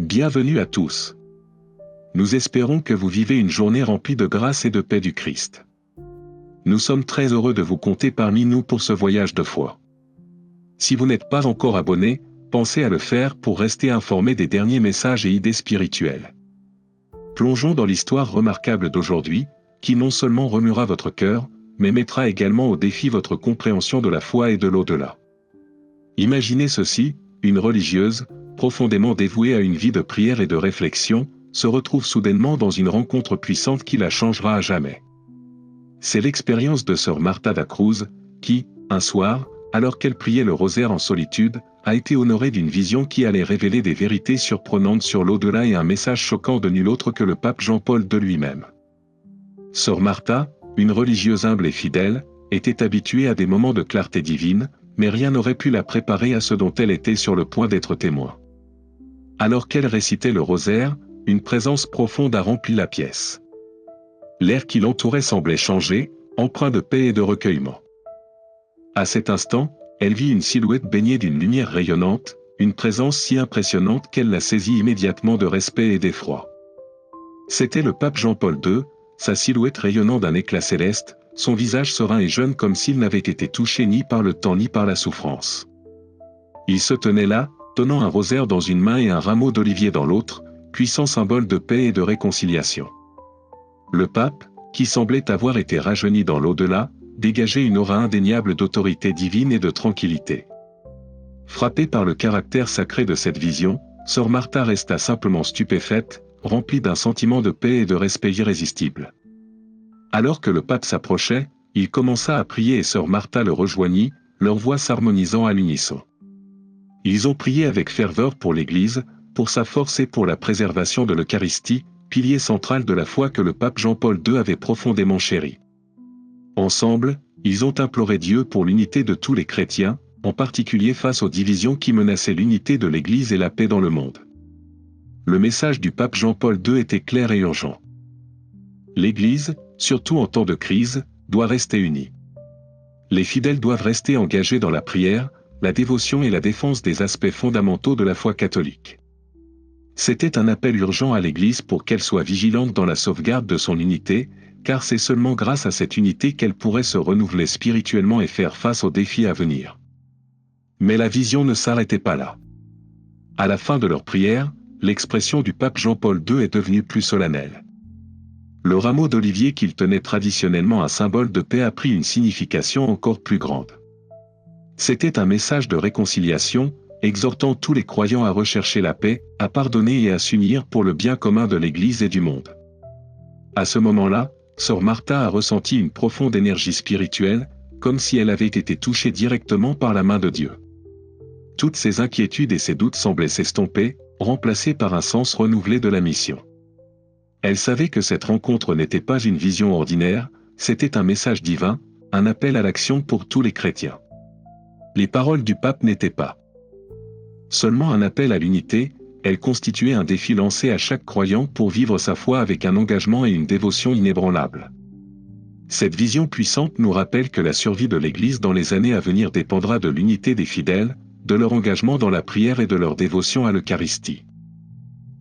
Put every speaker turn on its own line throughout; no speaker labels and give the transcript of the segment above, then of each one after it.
Bienvenue à tous. Nous espérons que vous vivez une journée remplie de grâce et de paix du Christ. Nous sommes très heureux de vous compter parmi nous pour ce voyage de foi. Si vous n'êtes pas encore abonné, pensez à le faire pour rester informé des derniers messages et idées spirituelles. Plongeons dans l'histoire remarquable d'aujourd'hui, qui non seulement remuera votre cœur, mais mettra également au défi votre compréhension de la foi et de l'au-delà. Imaginez ceci, une religieuse, profondément dévouée à une vie de prière et de réflexion, se retrouve soudainement dans une rencontre puissante qui la changera à jamais. C'est l'expérience de sœur Martha da Cruz, qui, un soir, alors qu'elle priait le rosaire en solitude, a été honorée d'une vision qui allait révéler des vérités surprenantes sur l'au-delà et un message choquant de nul autre que le pape Jean-Paul II lui-même. Sœur Martha, une religieuse humble et fidèle, était habituée à des moments de clarté divine, mais rien n'aurait pu la préparer à ce dont elle était sur le point d'être témoin. Alors qu'elle récitait le rosaire, une présence profonde a rempli la pièce. L'air qui l'entourait semblait changer, empreint de paix et de recueillement. À cet instant, elle vit une silhouette baignée d'une lumière rayonnante, une présence si impressionnante qu'elle la saisit immédiatement de respect et d'effroi. C'était le pape Jean-Paul II, sa silhouette rayonnant d'un éclat céleste, son visage serein et jeune comme s'il n'avait été touché ni par le temps ni par la souffrance. Il se tenait là, tenant un rosaire dans une main et un rameau d'olivier dans l'autre, puissant symbole de paix et de réconciliation. Le pape, qui semblait avoir été rajeuni dans l'au-delà, dégageait une aura indéniable d'autorité divine et de tranquillité. Frappée par le caractère sacré de cette vision, sœur Martha resta simplement stupéfaite, remplie d'un sentiment de paix et de respect irrésistible. Alors que le pape s'approchait, il commença à prier et sœur Martha le rejoignit, leurs voix s'harmonisant à l'unisson. Ils ont prié avec ferveur pour l'Église, pour sa force et pour la préservation de l'Eucharistie, pilier central de la foi que le pape Jean-Paul II avait profondément chéri. Ensemble, ils ont imploré Dieu pour l'unité de tous les chrétiens, en particulier face aux divisions qui menaçaient l'unité de l'Église et la paix dans le monde. Le message du pape Jean-Paul II était clair et urgent. L'Église, surtout en temps de crise, doit rester unie. Les fidèles doivent rester engagés dans la prière, la dévotion et la défense des aspects fondamentaux de la foi catholique. C'était un appel urgent à l'Église pour qu'elle soit vigilante dans la sauvegarde de son unité, car c'est seulement grâce à cette unité qu'elle pourrait se renouveler spirituellement et faire face aux défis à venir. Mais la vision ne s'arrêtait pas là. À la fin de leur prière, l'expression du pape Jean-Paul II est devenue plus solennelle. Le rameau d'olivier qu'il tenait traditionnellement un symbole de paix a pris une signification encore plus grande. C'était un message de réconciliation, exhortant tous les croyants à rechercher la paix, à pardonner et à s'unir pour le bien commun de l'Église et du monde. À ce moment-là, sœur Martha a ressenti une profonde énergie spirituelle, comme si elle avait été touchée directement par la main de Dieu. Toutes ses inquiétudes et ses doutes semblaient s'estomper, remplacés par un sens renouvelé de la mission. Elle savait que cette rencontre n'était pas une vision ordinaire, c'était un message divin, un appel à l'action pour tous les chrétiens. Les paroles du pape n'étaient pas seulement un appel à l'unité, elles constituaient un défi lancé à chaque croyant pour vivre sa foi avec un engagement et une dévotion inébranlables. Cette vision puissante nous rappelle que la survie de l'Église dans les années à venir dépendra de l'unité des fidèles, de leur engagement dans la prière et de leur dévotion à l'Eucharistie.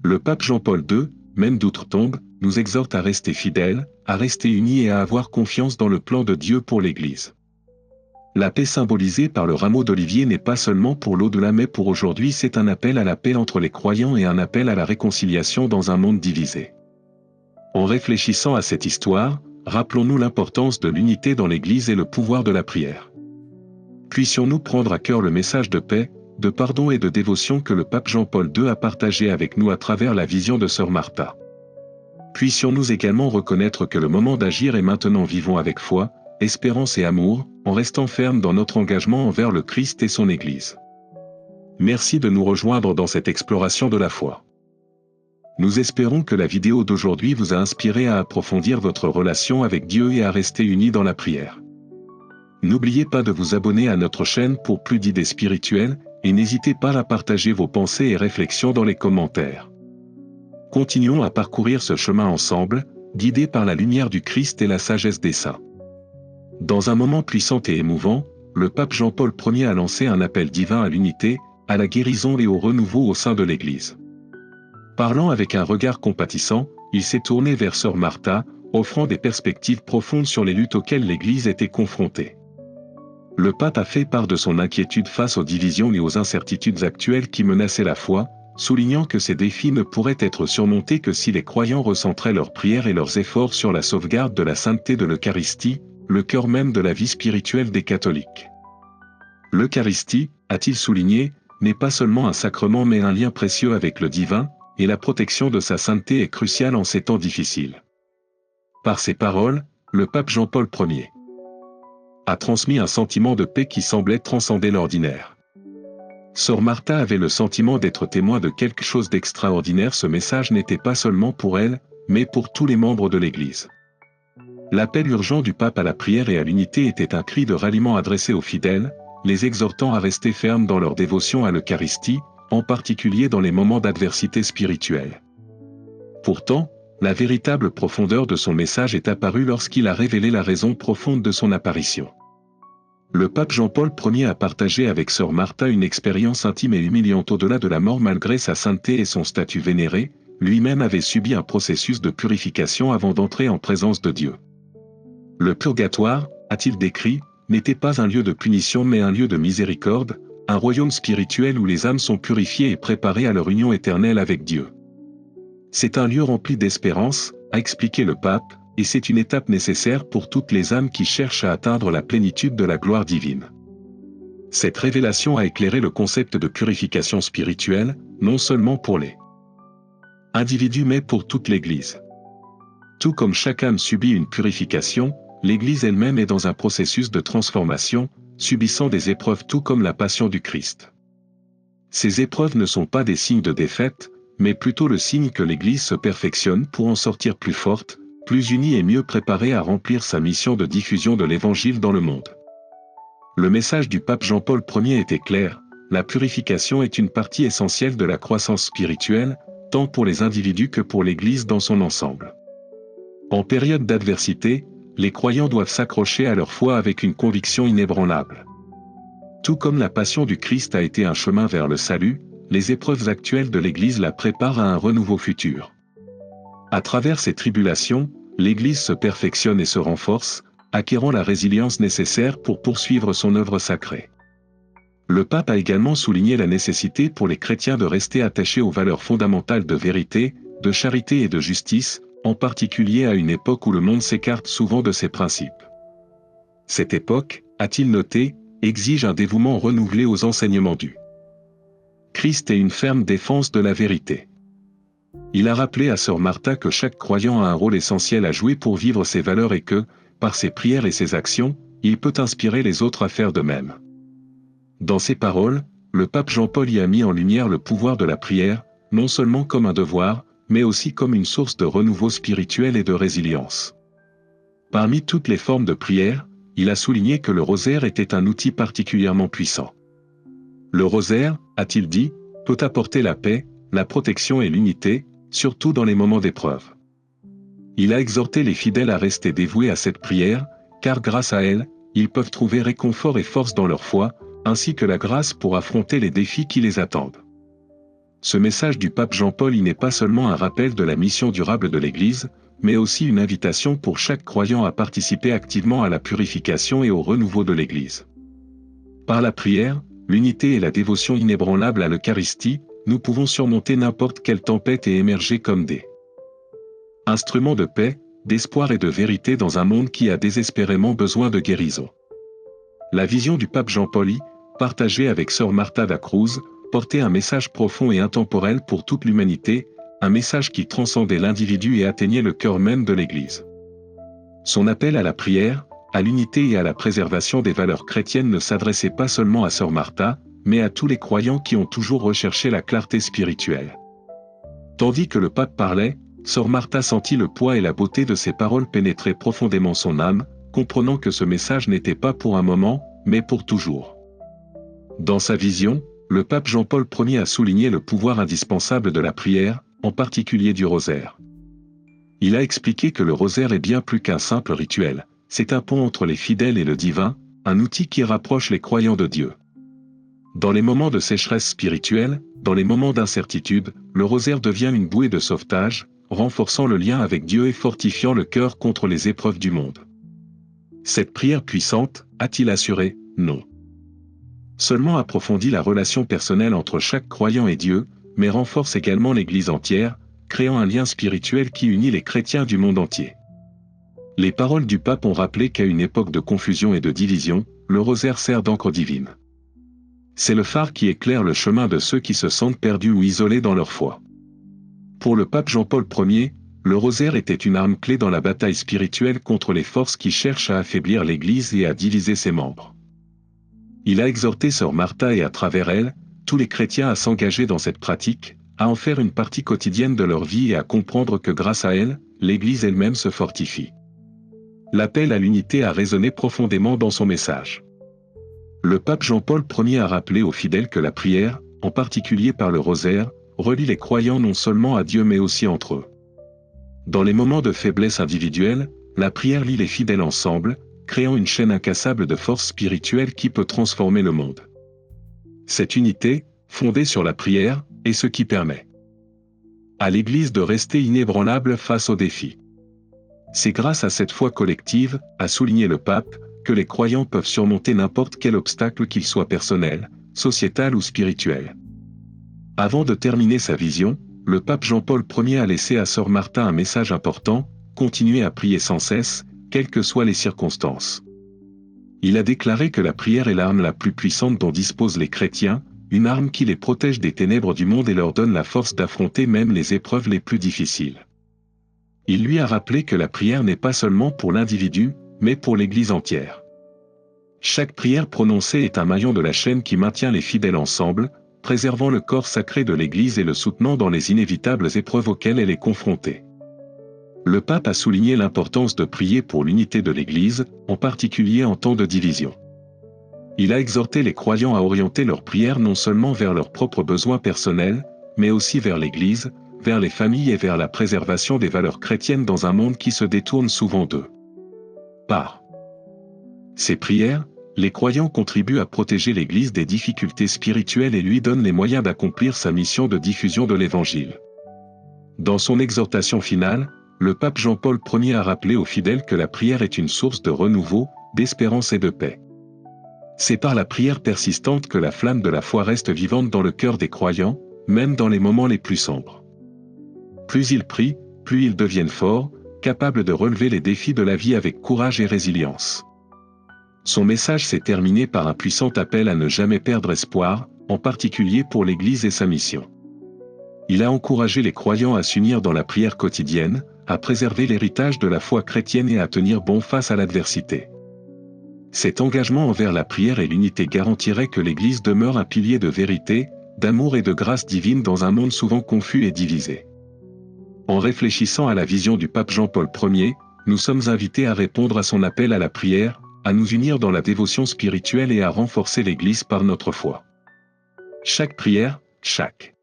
Le pape Jean-Paul II, même d'outre-tombe, nous exhorte à rester fidèles, à rester unis et à avoir confiance dans le plan de Dieu pour l'Église. La paix symbolisée par le rameau d'olivier n'est pas seulement pour l'au-delà mais pour aujourd'hui, c'est un appel à la paix entre les croyants et un appel à la réconciliation dans un monde divisé. En réfléchissant à cette histoire, rappelons-nous l'importance de l'unité dans l'Église et le pouvoir de la prière. Puissions-nous prendre à cœur le message de paix, de pardon et de dévotion que le pape Jean-Paul II a partagé avec nous à travers la vision de sœur Martha. Puissions-nous également reconnaître que le moment d'agir est maintenant. Vivons avec foi, espérance et amour, en restant fermes dans notre engagement envers le Christ et son Église. Merci de nous rejoindre dans cette exploration de la foi. Nous espérons que la vidéo d'aujourd'hui vous a inspiré à approfondir votre relation avec Dieu et à rester unis dans la prière. N'oubliez pas de vous abonner à notre chaîne pour plus d'idées spirituelles, et n'hésitez pas à partager vos pensées et réflexions dans les commentaires. Continuons à parcourir ce chemin ensemble, guidés par la lumière du Christ et la sagesse des saints. Dans un moment puissant et émouvant, le pape Jean-Paul Ier a lancé un appel divin à l'unité, à la guérison et au renouveau au sein de l'Église. Parlant avec un regard compatissant, il s'est tourné vers sœur Martha, offrant des perspectives profondes sur les luttes auxquelles l'Église était confrontée. Le pape a fait part de son inquiétude face aux divisions et aux incertitudes actuelles qui menaçaient la foi, soulignant que ces défis ne pourraient être surmontés que si les croyants recentraient leurs prières et leurs efforts sur la sauvegarde de la sainteté de l'Eucharistie, le cœur même de la vie spirituelle des catholiques. L'Eucharistie, a-t-il souligné, n'est pas seulement un sacrement mais un lien précieux avec le divin, et la protection de sa sainteté est cruciale en ces temps difficiles. Par ces paroles, le pape Jean-Paul Ier a transmis un sentiment de paix qui semblait transcender l'ordinaire. Sœur Martha avait le sentiment d'être témoin de quelque chose d'extraordinaire. Ce message n'était pas seulement pour elle, mais pour tous les membres de l'Église. L'appel urgent du pape à la prière et à l'unité était un cri de ralliement adressé aux fidèles, les exhortant à rester fermes dans leur dévotion à l'Eucharistie, en particulier dans les moments d'adversité spirituelle. Pourtant, la véritable profondeur de son message est apparue lorsqu'il a révélé la raison profonde de son apparition. Le pape Jean-Paul Ier a partagé avec sœur Martha une expérience intime et humiliante au-delà de la mort. Malgré sa sainteté et son statut vénéré, lui-même avait subi un processus de purification avant d'entrer en présence de Dieu. Le purgatoire, a-t-il décrit, n'était pas un lieu de punition mais un lieu de miséricorde, un royaume spirituel où les âmes sont purifiées et préparées à leur union éternelle avec Dieu. C'est un lieu rempli d'espérance, a expliqué le pape, et c'est une étape nécessaire pour toutes les âmes qui cherchent à atteindre la plénitude de la gloire divine. Cette révélation a éclairé le concept de purification spirituelle, non seulement pour les individus mais pour toute l'Église. Tout comme chaque âme subit une purification, l'Église elle-même est dans un processus de transformation, subissant des épreuves tout comme la passion du Christ. Ces épreuves ne sont pas des signes de défaite, mais plutôt le signe que l'Église se perfectionne pour en sortir plus forte, plus unie et mieux préparée à remplir sa mission de diffusion de l'Évangile dans le monde. Le message du pape Jean-Paul Ier était clair, la purification est une partie essentielle de la croissance spirituelle, tant pour les individus que pour l'Église dans son ensemble. En période d'adversité, les croyants doivent s'accrocher à leur foi avec une conviction inébranlable. Tout comme la passion du Christ a été un chemin vers le salut, les épreuves actuelles de l'Église la préparent à un renouveau futur. À travers ces tribulations, l'Église se perfectionne et se renforce, acquérant la résilience nécessaire pour poursuivre son œuvre sacrée. Le pape a également souligné la nécessité pour les chrétiens de rester attachés aux valeurs fondamentales de vérité, de charité et de justice, en particulier à une époque où le monde s'écarte souvent de ces principes. Cette époque, a-t-il noté, exige un dévouement renouvelé aux enseignements du Christ et une ferme défense de la vérité. Il a rappelé à sœur Martha que chaque croyant a un rôle essentiel à jouer pour vivre ses valeurs et que, par ses prières et ses actions, il peut inspirer les autres à faire de même. Dans ces paroles, le pape Jean-Paul y a mis en lumière le pouvoir de la prière, non seulement comme un devoir, mais aussi comme une source de renouveau spirituel et de résilience. Parmi toutes les formes de prière, il a souligné que le rosaire était un outil particulièrement puissant. Le rosaire, a-t-il dit, peut apporter la paix, la protection et l'unité, surtout dans les moments d'épreuve. Il a exhorté les fidèles à rester dévoués à cette prière, car grâce à elle, ils peuvent trouver réconfort et force dans leur foi, ainsi que la grâce pour affronter les défis qui les attendent. Ce message du pape Jean-Paul n'est pas seulement un rappel de la mission durable de l'Église, mais aussi une invitation pour chaque croyant à participer activement à la purification et au renouveau de l'Église. Par la prière, l'unité et la dévotion inébranlable à l'Eucharistie, nous pouvons surmonter n'importe quelle tempête et émerger comme des instruments de paix, d'espoir et de vérité dans un monde qui a désespérément besoin de guérison. La vision du pape Jean-Paul, partagée avec sœur Martha da Cruz, portait un message profond et intemporel pour toute l'humanité, un message qui transcendait l'individu et atteignait le cœur même de l'Église. Son appel à la prière, à l'unité et à la préservation des valeurs chrétiennes ne s'adressait pas seulement à sœur Martha, mais à tous les croyants qui ont toujours recherché la clarté spirituelle. Tandis que le pape parlait, sœur Martha sentit le poids et la beauté de ses paroles pénétrer profondément son âme, comprenant que ce message n'était pas pour un moment, mais pour toujours. Dans sa vision, le pape Jean-Paul Ier a souligné le pouvoir indispensable de la prière, en particulier du rosaire. Il a expliqué que le rosaire est bien plus qu'un simple rituel, c'est un pont entre les fidèles et le divin, un outil qui rapproche les croyants de Dieu. Dans les moments de sécheresse spirituelle, dans les moments d'incertitude, le rosaire devient une bouée de sauvetage, renforçant le lien avec Dieu et fortifiant le cœur contre les épreuves du monde. Cette prière puissante, a-t-il assuré, non seulement approfondit la relation personnelle entre chaque croyant et Dieu, mais renforce également l'Église entière, créant un lien spirituel qui unit les chrétiens du monde entier. Les paroles du pape ont rappelé qu'à une époque de confusion et de division, le rosaire sert d'encre divine. C'est le phare qui éclaire le chemin de ceux qui se sentent perdus ou isolés dans leur foi. Pour le pape Jean-Paul Ier, le rosaire était une arme clé dans la bataille spirituelle contre les forces qui cherchent à affaiblir l'Église et à diviser ses membres. Il a exhorté sœur Martha et à travers elle, tous les chrétiens à s'engager dans cette pratique, à en faire une partie quotidienne de leur vie et à comprendre que grâce à elle, l'Église elle-même se fortifie. L'appel à l'unité a résonné profondément dans son message. Le pape Jean-Paul Ier a rappelé aux fidèles que la prière, en particulier par le rosaire, relie les croyants non seulement à Dieu mais aussi entre eux. Dans les moments de faiblesse individuelle, la prière lie les fidèles ensemble, créant une chaîne incassable de force spirituelle qui peut transformer le monde. Cette unité, fondée sur la prière, est ce qui permet à l'Église de rester inébranlable face aux défis. C'est grâce à cette foi collective, a souligné le pape, que les croyants peuvent surmonter n'importe quel obstacle qu'il soit personnel, sociétal ou spirituel. Avant de terminer sa vision, le pape Jean-Paul Ier a laissé à sœur Martha un message important: continuez à prier sans cesse, quelles que soient les circonstances. Il a déclaré que la prière est l'arme la plus puissante dont disposent les chrétiens, une arme qui les protège des ténèbres du monde et leur donne la force d'affronter même les épreuves les plus difficiles. Il lui a rappelé que la prière n'est pas seulement pour l'individu, mais pour l'Église entière. Chaque prière prononcée est un maillon de la chaîne qui maintient les fidèles ensemble, préservant le corps sacré de l'Église et le soutenant dans les inévitables épreuves auxquelles elle est confrontée. Le pape a souligné l'importance de prier pour l'unité de l'Église, en particulier en temps de division. Il a exhorté les croyants à orienter leurs prières non seulement vers leurs propres besoins personnels, mais aussi vers l'Église, vers les familles et vers la préservation des valeurs chrétiennes dans un monde qui se détourne souvent d'eux. Par ces prières, les croyants contribuent à protéger l'Église des difficultés spirituelles et lui donnent les moyens d'accomplir sa mission de diffusion de l'Évangile. Dans son exhortation finale, le pape Jean-Paul Ier a rappelé aux fidèles que la prière est une source de renouveau, d'espérance et de paix. C'est par la prière persistante que la flamme de la foi reste vivante dans le cœur des croyants, même dans les moments les plus sombres. Plus ils prient, plus ils deviennent forts, capables de relever les défis de la vie avec courage et résilience. Son message s'est terminé par un puissant appel à ne jamais perdre espoir, en particulier pour l'Église et sa mission. Il a encouragé les croyants à s'unir dans la prière quotidienne, à préserver l'héritage de la foi chrétienne et à tenir bon face à l'adversité. Cet engagement envers la prière et l'unité garantirait que l'Église demeure un pilier de vérité, d'amour et de grâce divine dans un monde souvent confus et divisé. En réfléchissant à la vision du pape Jean-Paul Ier, nous sommes invités à répondre à son appel à la prière, à nous unir dans la dévotion spirituelle et à renforcer l'Église par notre foi. Chaque prière, chaque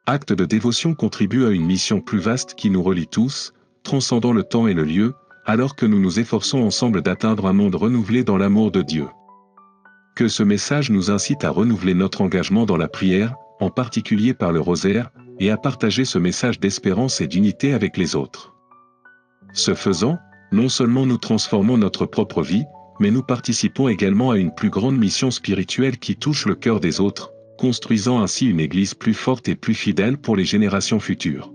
acte de dévotion contribue à une mission plus vaste qui nous relie tous, transcendant le temps et le lieu, alors que nous nous efforçons ensemble d'atteindre un monde renouvelé dans l'amour de Dieu. Que ce message nous incite à renouveler notre engagement dans la prière, en particulier par le rosaire, et à partager ce message d'espérance et d'unité avec les autres. Ce faisant, non seulement nous transformons notre propre vie, mais nous participons également à une plus grande mission spirituelle qui touche le cœur des autres, construisant ainsi une Église plus forte et plus fidèle pour les générations futures.